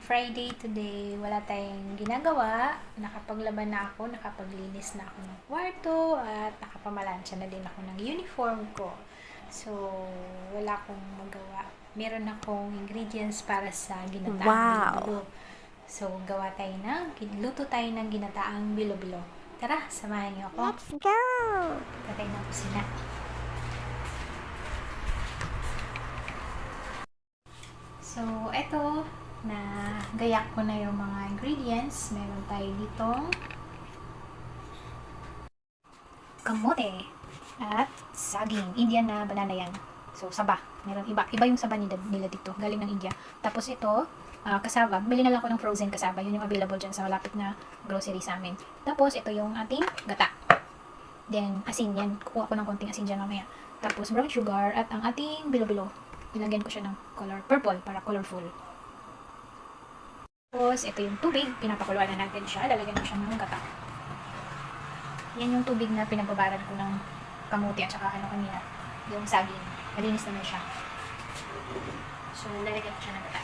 Friday today, wala tayong ginagawa. Nakapaglaban na ako, nakapaglinis na ako ng kwarto, at nakapamalansya na din ako ng uniform ko. So, wala akong magawa. Meron akong ingredients para sa ginataang Wow. bilo-bilo. So, luto tayo ng ginataang bilo-bilo. Tara, samahan niyo ako. Let's go! Patay na kusina. So, eto, na gayak ko na yung mga ingredients. Meron tayo ditong kamote at saging. Indian na banana yan. So, saba. Meron iba yung saba nila dito. Galing ng India. Tapos ito, kasaba. Bili na lang ako ng frozen kasaba. Yun yung available dyan sa malapit na grocery sa amin. Tapos, ito yung ating gata. Then, asin yan. Kukuha ko ng konting asin dyan mamaya. Tapos, brown sugar at ang ating bilo-bilo. Nilagyan ko siya ng color purple para colorful. Tapos, ito yung tubig. Pinapakuluan na natin siya. Lalagyan ko siya ng gata. Yan yung tubig na pinagbabaran ko ng kamuti at saka kanina. Yung saging. Malinis naman siya. So, lalagyan ko siya ng gata.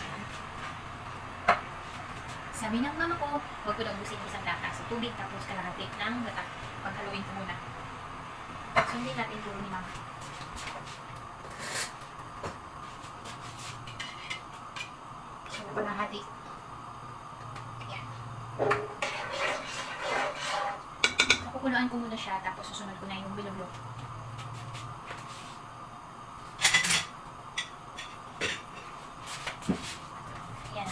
Sabi ng mama ko, huwag ko daw busin isang lata sa tubig tapos kalahati ng gata. Paghaluin ko muna. Sundin natin turo ni mama. So, kalahati. Ayan. Kukuluan ko muna siya tapos susunod ko na yung bilo-bilo. Ayan.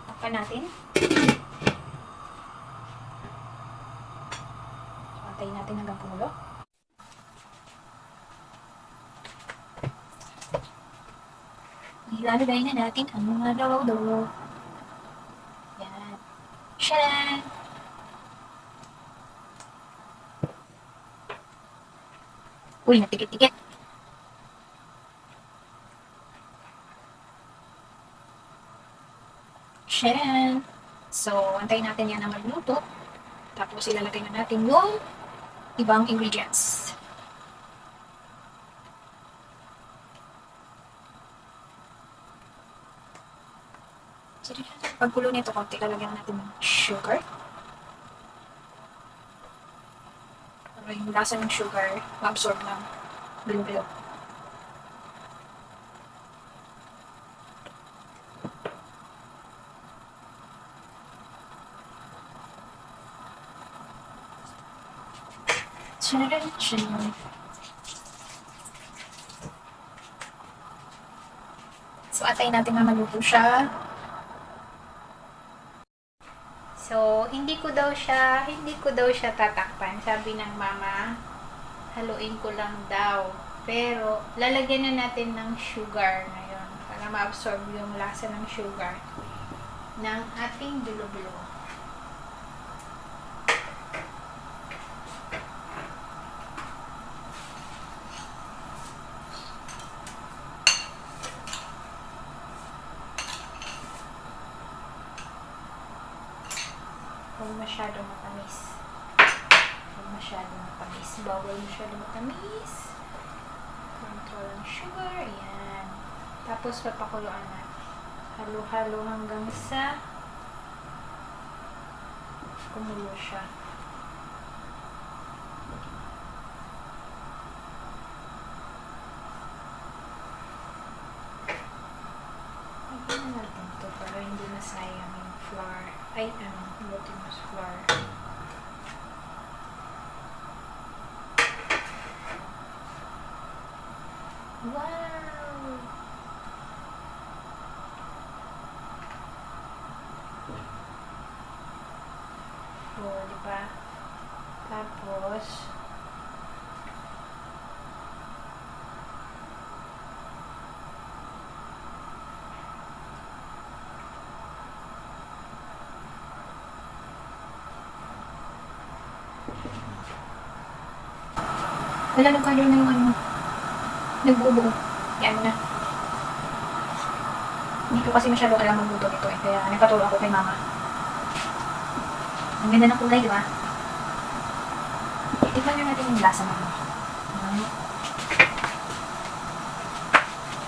Takpan natin. So, antayin natin hanggang kumulo. Ilalagay na natin ang mga daw-daw. Yan. Sharan! Uy, natikit-tikit. Sharan! So, antayin natin yan na magluto. Tapos ilalagay na natin yung ibang ingredients. So, pagkulo nito konti, lalagyan natin ng sugar. Para yung lasa ng sugar ma-absorb ng bilo-bilo. Charan. So, atayin natin na maluto siya. So, hindi ko daw siya tatakpan. Sabi ng mama, haluin ko lang daw. Pero, lalagyan na natin ng sugar ngayon para ma-absorb yung lasa ng sugar ng ating bilo-bilo. Huwag masyadong matamis. Bawal masyadong matamis. Control ang sugar. Ayan. Tapos, papakuluan na. Halo-halo hanggang sa kumulo siya. Lagyan na natin ito para hindi masayang yung flour. Glutinous flour. Wow! O, diba? Tapos, wala nang color na yung nagbubuo. Yan na. Hindi ko kasi masyado alam magluto nito eh. Kaya nagpaturo ako kay mama. Ang ganda ng kulay, di ba? Tignan nyo natin yung lasa naman.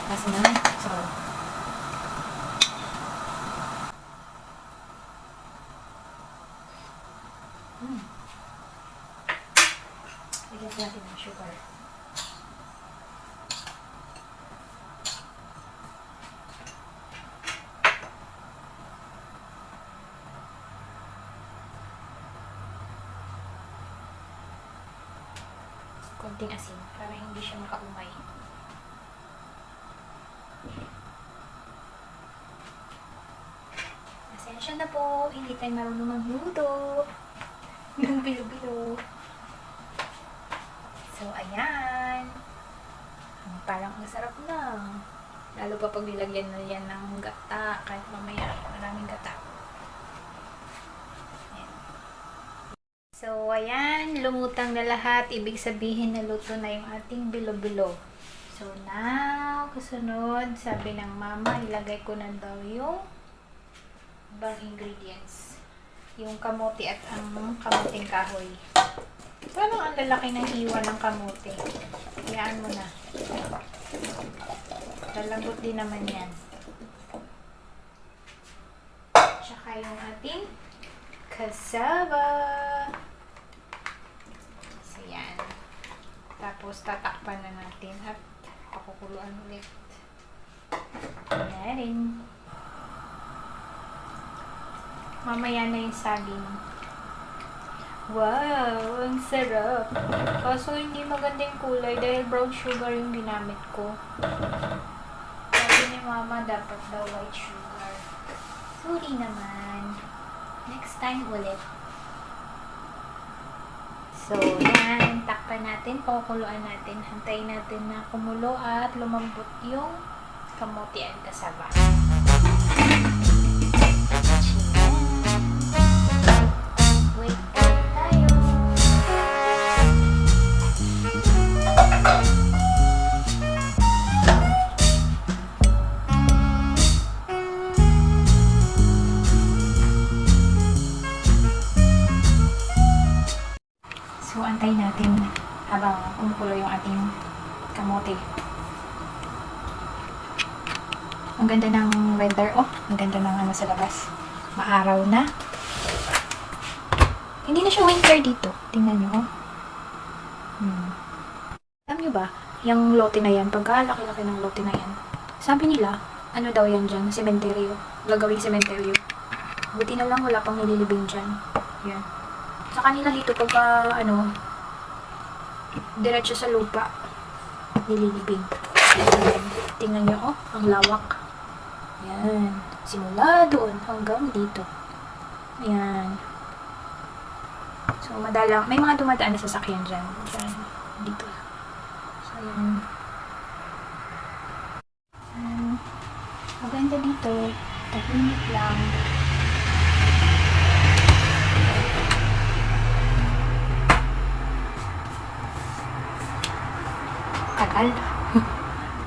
Lasa naman. So, natin ng sugar. Konting asin para hindi siya makaumay. Asensya na po, hindi tayo marunong magluto ng bilo-bilo. So, ayan. Parang ang sarap na. Lalo pa pag nilagyan na yan ng gata, kahit mamaya maraming gata. Ayan. So, ayan. Lumutang na lahat. Ibig sabihin na luto na yung ating bilo-bilo. So, now, kasunod, sabi ng mama, ilagay ko na daw yung ibang ingredients. Yung kamote at ang kamuting kahoy. Parang ang lalaki ng hiwa ng kamote. Hayaan mo na. Lalambot din naman yan. Tsaka yung ating cassava. So, yan. Tapos, tatakpan na natin at pakukuluan ulit. Yan. Mamaya na yung saging. Wow, ang sarap. Kaso hindi magandang kulay dahil brown sugar yung ginamit ko. Sabi ni mama dapat daw white sugar. Sorry naman. Next time ulit. So, yan. Takpan natin. Pakukuluan natin. Hantayin natin na kumulo at lumambot yung kamote at cassava. So, antayin natin habang kumukulo yung ating kamote. Ang ganda ng weather. Oh, ang ganda ng ano sa labas. Maaraw na. Hindi na siya winter dito. Tingnan nyo, oh. Alam nyo ba, yung lote na yan, pagkalaki-laki ng lote na yan, sabi nila, ano daw yan dyan, sementeryo. Gagawing sementeryo. Buti na lang wala pang nililibing dyan. Yan. Sa kanila dito pagka diretso sa lupa nililibing. Tingnan nyo, oh, ang lawak. Yan. Simula doon hanggang dito. Ayan. So, madalang, may mga dumadaan na sasakyan dyan. Dyan. Dito. So, ayan. Maganda dito. Tahimik lang. Tagal.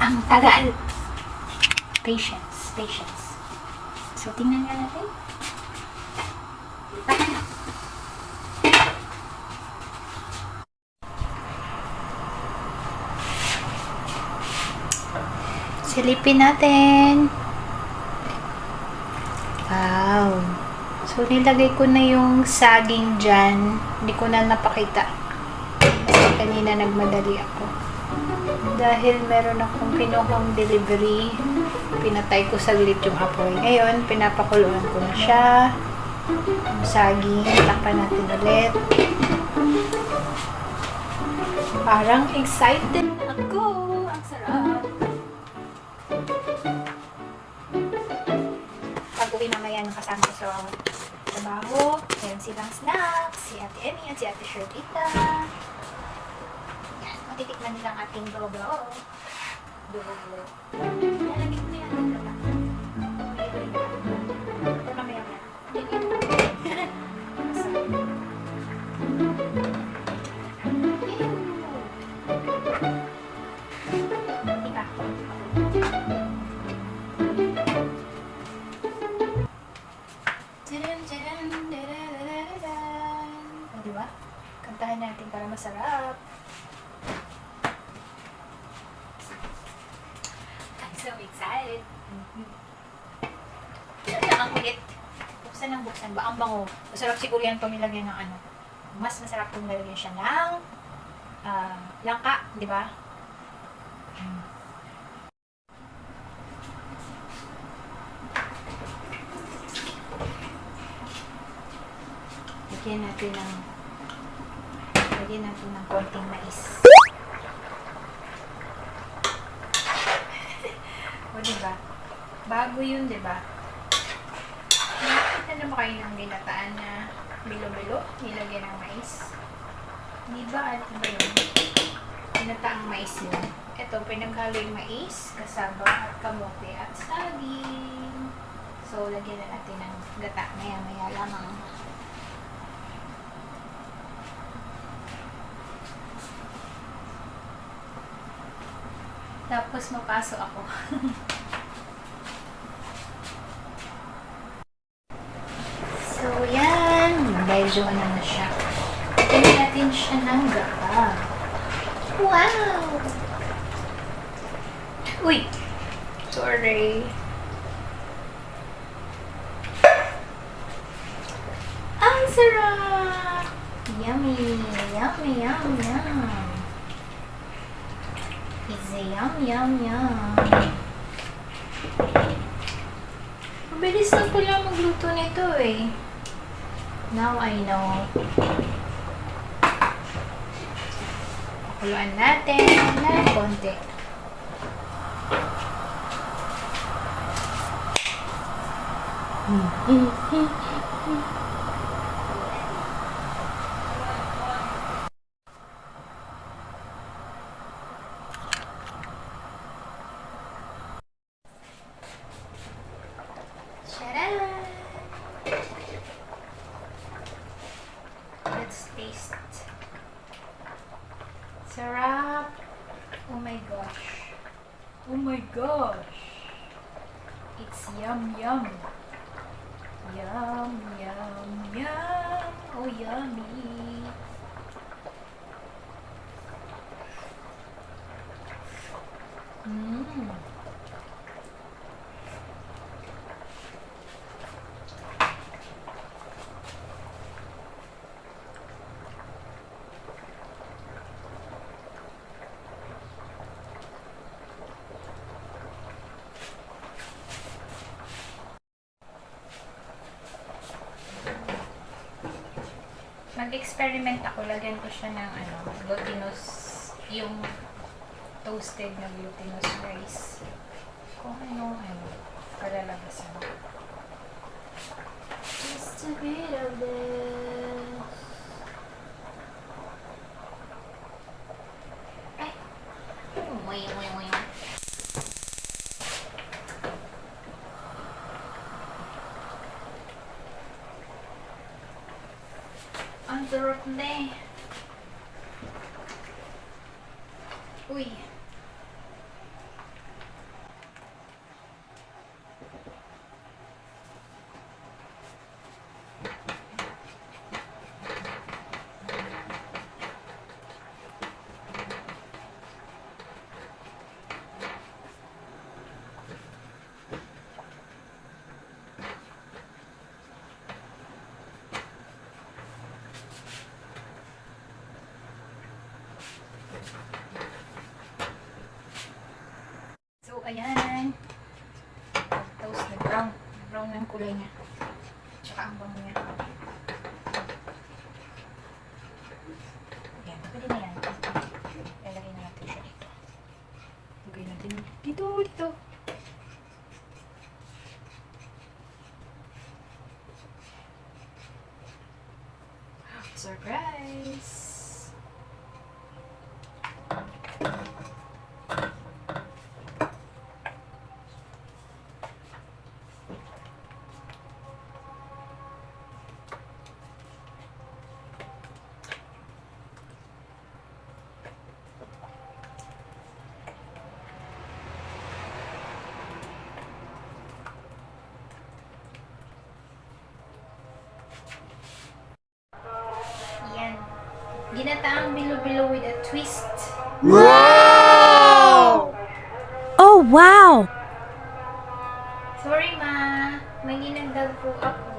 Ang tagal. Patience. Patience. So, tingnan nga natin. Silipin natin. Wow. So, nilagay ko na yung saging dyan. Hindi ko na napakita. Kasi kanina nagmadali ako. Dahil meron akong kinuhang delivery, pinatay ko saglit yung apoy. Ngayon, pinapakuluan ko na siya. Yung saging, takpan natin ulit. Parang excited ako. Ang sarap. Pag-uwi mamaya ng kasama ko sa trabaho, meron silang snacks, si Ate Emmy at si Ate Sherlita. Yan, matitikman nilang ating dulo-dulo. Dulo-dulo. Nalagay ko na yan. Mamaya na. Diba? Kantahan natin para masarap. I'm so excited. Ang kulit. Buksan ng buksan ba? Ang bango. Masarap siguro yan pag nilagyan ng ano. Mas masarap kung nilagyan siya ng langka, di ba? Lagyan natin ng konting mais. O, diba? Bago yun, diba? Nakita na ba kayo ng ginataan na bilo-bilo? Nilagyan ng mais? Diba? Ano ba yun? Ginataang mais yun. Ito, pinaghalo yung mais, kasaba, at kamote, at saging. So, lagyan na natin ng gata. Maya-maya lamang. Tapos, mapaso ako. So, yan. Medyo ano na siya. Lagyan natin siya ng gata. Wow! Uy! Sorry. Ang sarap! Yummy! Yummy, yum, yum! It's a yum, yum, yum! Mabilis lang pala magluto nito eh. Now I know. Pakuluan natin ng konti. Tcharam! Let's taste. Sarap! Oh my gosh! Oh my gosh! It's yum yum! Yum yum yum! Oh yummy! Mmm! Mag-experiment ako. Lagyan ko siya ng glutinous, yung toasted na glutinous rice. Kung kalalabasan. Just a bit of this. Ay! Uy. Ang sarap na eh. Uy. So, ayan. Toast na brown. Brown ng kulay niya. Tsaka ang bango niya. Ayan, pwede na yan. Ilagay na natin siya dito. Lagay natin dito. Surprise! Ginataang bilo-bilo with a twist. Wow! Oh, wow! Sorry, ma. May ginagdag po ako.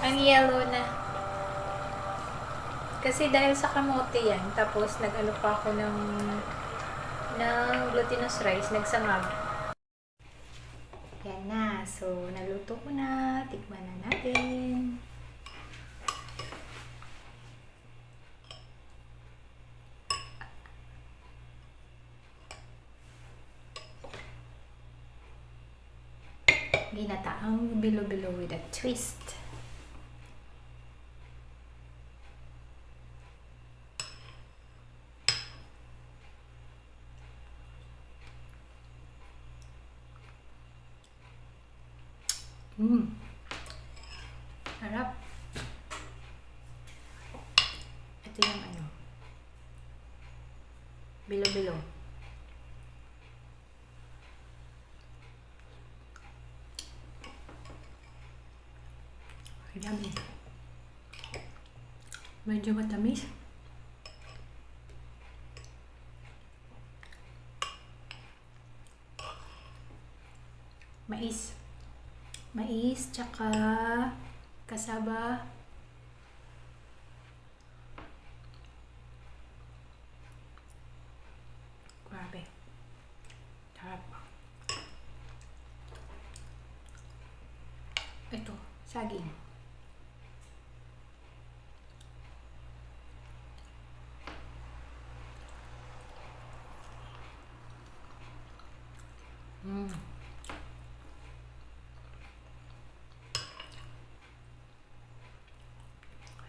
Ang yellow na. Kasi dahil sa kamote yan, tapos nag-ano pa ako ng glutinous rice, nagsangag. Yan na. So, naluto ko na. Tikman na natin. Ginataang bilo-bilo with a twist. Harap. Ito yung ano. Bilo-bilo. Yummy. Medyo matamis. Mais. Mais, tsaka kasaba. Grabe. Sarap. Ito, saging.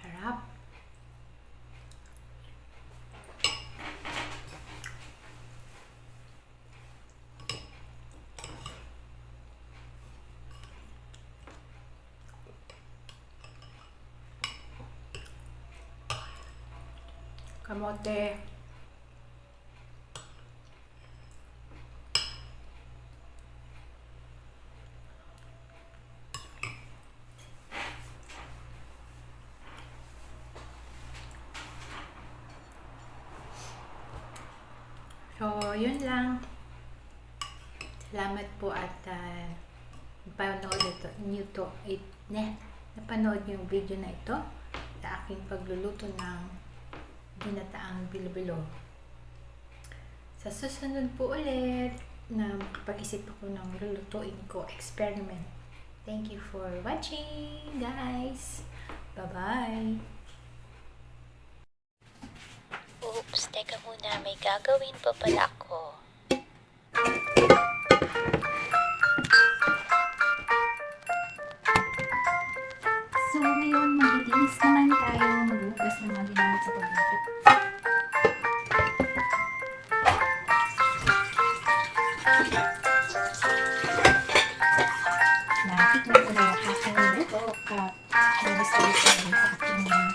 Harap. Kamote. So, yun lang. Salamat po at napanood yung video na ito sa aking pagluluto ng ginataang bilo-bilo. Sa susunod po ulit na makapag-isip ako ng lulutuin ko experiment. Thank you for watching, guys. Bye-bye. Oops, teka muna, may gagawin pa pala ako. So, ngayon, maglilinis naman tayo. Maghugas ng mga ginamit sa pagluto. Natikman ko na yung aking luto. Nag-start ko sa aking